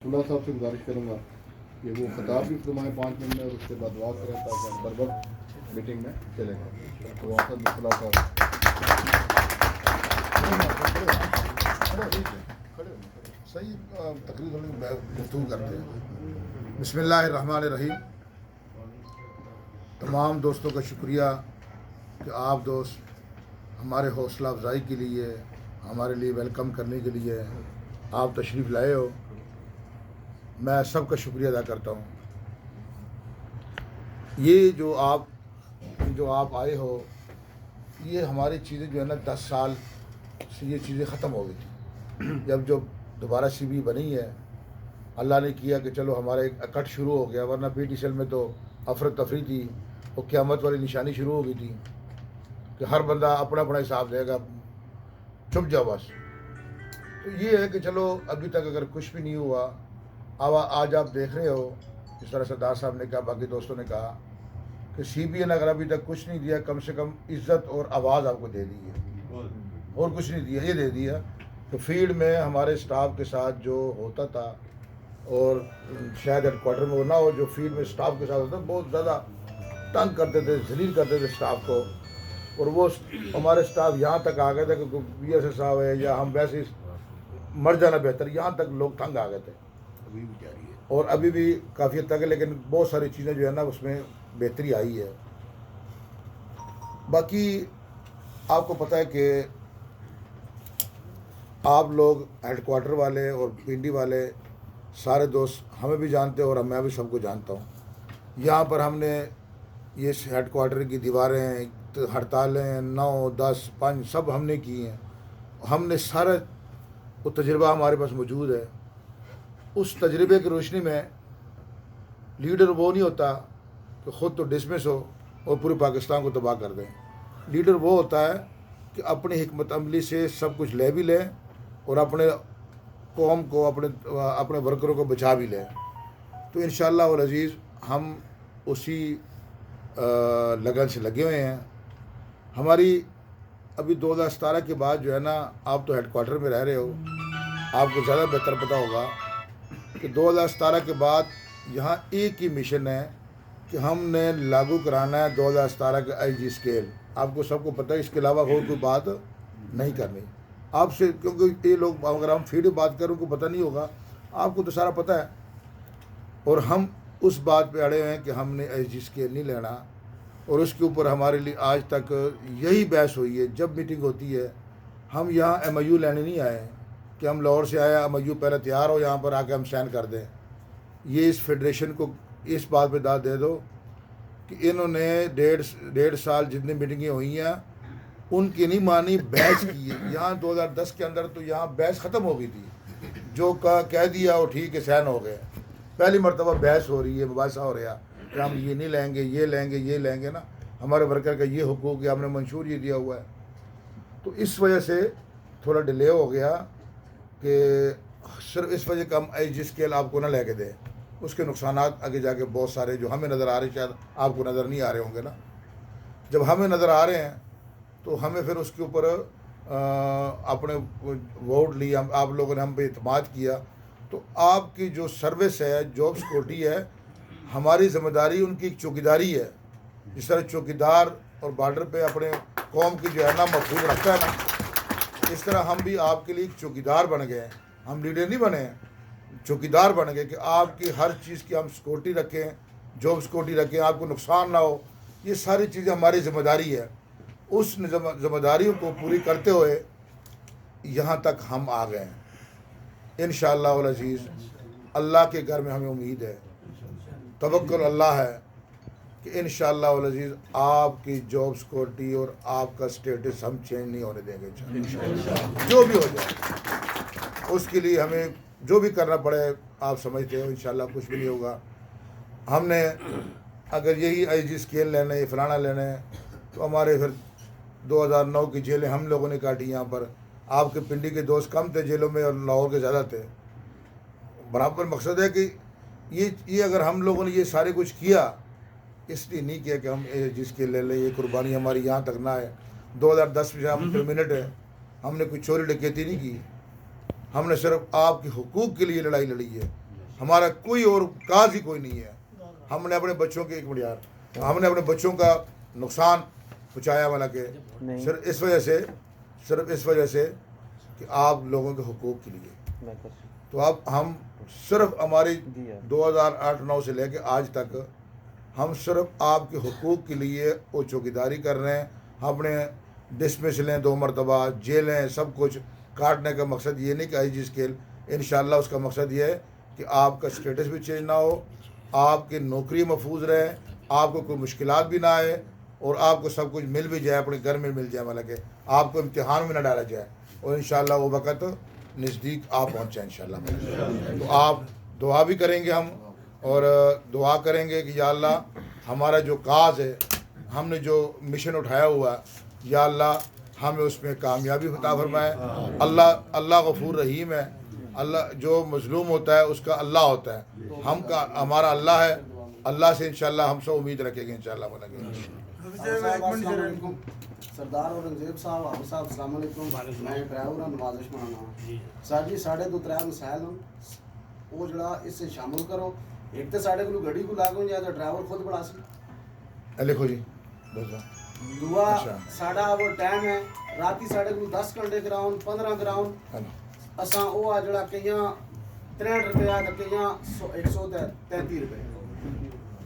खुला साहब से गुजारिश करूँगा कि वो खिताब भी फरमाएँ 5 मिनट में और उसके बाद दुआ करें ताकि हम बर वक्त मीटिंग में चले जाएँ। तो वहाँ पर खुला साहब सही तकरीर गुफ्तगू करते हैं। बिस्मिल्लाहिर्रहमानिर्रहीम। तमाम दोस्तों का शुक्रिया कि आप दोस्त हमारे हौसला अफजाई के लिए, हमारे लिए वेलकम करने के लिए आप तशरीफ़ लाए हो। मैं सबका शुक्रिया अदा करता हूँ। ये जो आप आए हो, ये हमारी चीज़ें जो है ना 10 साल से ये चीज़ें ख़त्म हो गई थी। जब दोबारा CB बनी है, अल्लाह ने किया कि चलो हमारा एक कट शुरू हो गया, वरना PTCL में तो अफरा तफरी थी और क़यामत वाली निशानी शुरू हो गई थी कि हर बंदा अपना अपना हिसाब देगा, चुप जाओ बस। तो ये है कि चलो अभी तक अगर कुछ भी नहीं हुआ, अब आज आप देख रहे हो जिस तरह सरदार साहब ने कहा, बाकी दोस्तों ने कहा कि CB ने अगर अभी तक कुछ नहीं दिया, कम से कम इज़्ज़त और आवाज़ आपको दे दी है, और कुछ नहीं दिया। ये दे दिया कि फील्ड में हमारे स्टाफ के साथ जो होता था, और शायद हेडक्वार्टर में वो ना हो, जो फील्ड में स्टाफ के साथ होता, बहुत ज़्यादा तंग करते थे, जलील करते थे स्टाफ को। और वो हमारे स्टाफ यहाँ तक आ गए थे कि BSS साहब है या हम वैसे मर जाना बेहतर, यहाँ तक लोग तंग आ गए थे। अभी भी जारी है और अभी भी काफ़ी हद तक है, लेकिन बहुत सारी चीज़ें जो है ना उसमें बेहतरी आई है। बाकी आपको पता है कि आप लोग हेडक्वार्टर वाले और पिंडी वाले सारे दोस्त हमें भी जानते हो और मैं भी सबको जानता हूँ। यहाँ पर हमने ये हेडक्वार्टर की दीवारें, हड़तालें 9, 10, 5 सब हमने की हैं। हमने सारा वो तजुर्बा हमारे पास मौजूद है। उस तजर्बे की रोशनी में लीडर वो नहीं होता कि ख़ुद तो डिसमिस हो और पूरे पाकिस्तान को तबाह कर दें। लीडर वो होता है कि अपनी हिकमत अमली से सब कुछ ले भी लें और अपने कौम को, अपने वर्करों को बचा भी लें। तो इंशाअल्लाह वल अज़ीज़ हम उसी लगन से लगे हुए हैं। हमारी अभी 2017 के बाद जो है ना, आप तो हेडक्वार्टर में रह रहे हो, आपको ज़्यादा बेहतर पता होगा कि 2017 के बाद यहाँ एक ही मिशन है कि हमने लागू कराना है 2017 का IG स्केल। आपको सबको पता है, इसके अलावा और कोई बात नहीं करनी आपसे, क्योंकि ये लोग अगर हम फील्ड बात करें उनको पता नहीं होगा, आपको तो सारा पता है। और हम उस बात पे अड़े हुए हैं कि हमने IG स्केल नहीं लेना, और उसके ऊपर हमारे लिए आज तक यही बहस हुई है। जब मीटिंग होती है, हम यहाँ MOU लेने नहीं आए कि हम लाहौर से आया MOU पहले तैयार हो, यहाँ पर आके हम साइन कर दें। ये इस फेडरेशन को इस बात पे दाद दे दो कि इन्होंने डेढ़ साल जितनी मीटिंगें हुई हैं उनकी नहीं मानी, बहस की है। यहाँ 2010 के अंदर तो यहाँ बहस ख़त्म हो गई थी, जो कह दिया वो ठीक है, साइन हो गए। पहली मरतबा बहस हो रही है, मुबासा हो रहा कि हम ये नहीं लेंगे, ये लेंगे, ये लेंगे ना, हमारे वर्कर का ये हुकूक है, हमने मंशूर ये दिया हुआ है। तो इस वजह से थोड़ा डिले हो गया कि सिर्फ इस वजह का हम IG स्केल आपको ना लेके दें, उसके नुकसानात आगे जाके बहुत सारे जो हमें नज़र आ रहे, शायद आपको नज़र नहीं आ रहे होंगे ना। जब हमें नज़र आ रहे हैं तो हमें फिर उसके ऊपर अपने वोट लिए, आप लोगों ने हम पे इत्मीनान किया। तो आपकी जो सर्विस है, जॉब सिक्योरिटी है, हमारी ज़िम्मेदारी उनकी एक चौकीदारी है। जिस तरह चौकीदार और बॉर्डर पे अपने कौम की जो है ना महफूज रखता है ना, इस तरह हम भी आपके लिए एक चौकीदार बन गए हैं। हम लीडर नहीं बने हैं, चौकीदार बन गए कि आपकी हर चीज़ की हम सिक्योरिटी रखें, जॉब सिक्योरिटी रखें, आपको नुकसान ना हो। ये सारी चीज़ें हमारी ज़िम्मेदारी है। उस ज़िम्मेदारियों को पूरी करते हुए यहाँ तक हम आ गए हैं। इंशाअल्लाह वल अज़ीज़ अल्लाह के घर में हमें उम्मीद है, तवक्कुल अल्लाह है कि इंशाअल्लाह वल अज़ीज़ आपकी जॉब सिक्योरिटी और आपका स्टेटस हम चेंज नहीं होने देंगे। इंशाअल्लाह जो भी हो जाए उसके लिए हमें जो भी करना पड़े, आप समझते हो इंशाअल्लाह कुछ भी नहीं होगा। हमने अगर यही IG स्केल लेना है, फलाना लेना है, तो हमारे फिर 2009 की जेलें हम लोगों ने काटी। यहाँ पर आपके पिंडी के दोस्त कम थे जेलों में और लाहौर के ज़्यादा थे। बराबर मकसद है कि ये अगर हम लोगों ने ये सारे कुछ किया, इसलिए नहीं किया कि हम जिसके ले लें, ये कुर्बानी हमारी यहाँ तक ना है। 2010 में हम टर्मिनेट है, हमने कोई चोरी डकैती नहीं की, हमने सिर्फ आपके हुकूक के लिए लड़ाई लड़ी है। हमारा कोई और काज ही कोई नहीं है। हमने अपने बच्चों के एक मिनट यार, हमने अपने बच्चों का नुकसान पहुँचाया वाला के सिर्फ इस वजह से कि आप लोगों के हुकूक के लिए। तो अब हम सिर्फ हमारी 2008-9 से लेकर आज तक हम सिर्फ आपके हुकूक के लिए वो चौकीदारी कर रहे हैं। हमने डिसमिसलें 2 मरतबा, जेलें, सब कुछ काटने का मकसद ये नहीं कि आई जी स्केल, इंशाल्लाह उसका मकसद ये है कि आपका स्टेटस भी चेंज ना हो, आपकी नौकरी महफूज रहे, आपको कोई मुश्किलात भी ना आए और आपको सब कुछ मिल भी जाए, अपने घर में मिल जाए, मतलब कि आपको इम्तिहान में ना डाला जाए और इंशाल्लाह वो वक़्त नज़दीक आप पहुँचे इंशाल्लाह। तो आप दुआ भी करेंगे हम और दुआ करेंगे कि या अल्लाह हमारा जो काज है, हमने जो मिशन उठाया हुआ है, या अल्लाह हमें उसमें कामयाबी अता फरमाए। अल्लाह गफूर रहीम है। अल्लाह जो मजलूम होता है उसका अल्लाह होता है, हमारा अल्लाह है। अल्लाह से इंशाल्लाह हम सब उम्मीद रखेंगे इंशाल्लाह। सरदार औरंगजेब साहब आप साहब अस्सलाम वालेकुम। मैं ड्राइवर हूं, नवाजिश माना सर जी। साढ़े 2-3 मसाइल वो जड़ा इससे शामिल करो। एक तो साढ़े को गड्डी को लागो या तो ड्राइवर खुद बड़ा सी लिखो जी। दुआ साढ़ा वो टाइम है राती साढ़े को 10 घंटे ग्राउंड 15 ग्राउंड असा वो आ जड़ा कईयां 63 रुपया तो कईयां 133 रुपए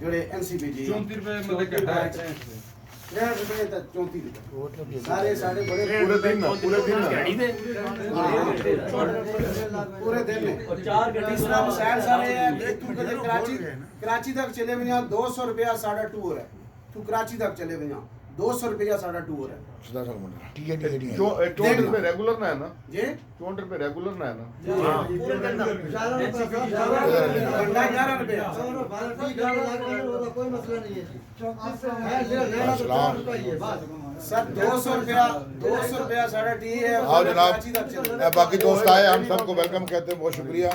जोड़े एनसीबीजी 34 रुपए मतलब कि 63 रुपए तक 34 रुपए सारे साढ़े बड़े पूरे दिन ना पूरे दिन में 4 घंटे दूसरा मसाइल सारे है। तू कदे कराची तक चले भी 200 रुपया साढ़ा टूर है। तू कराची तक चले भी 200 रुपया साढ़ा टूर है। ठीक है 64 रुपए रेगुलर ना है ना जी 64 रुपए रेगुलर ना है ना। पूरे दिन का 11 रुपया कोई मसला नहीं है सर 200 रुपया साढ़ा टी है। आओ जनाब, बाकी दोस्त आए, हम सबको वेलकम कहते हैं, बहुत शुक्रिया।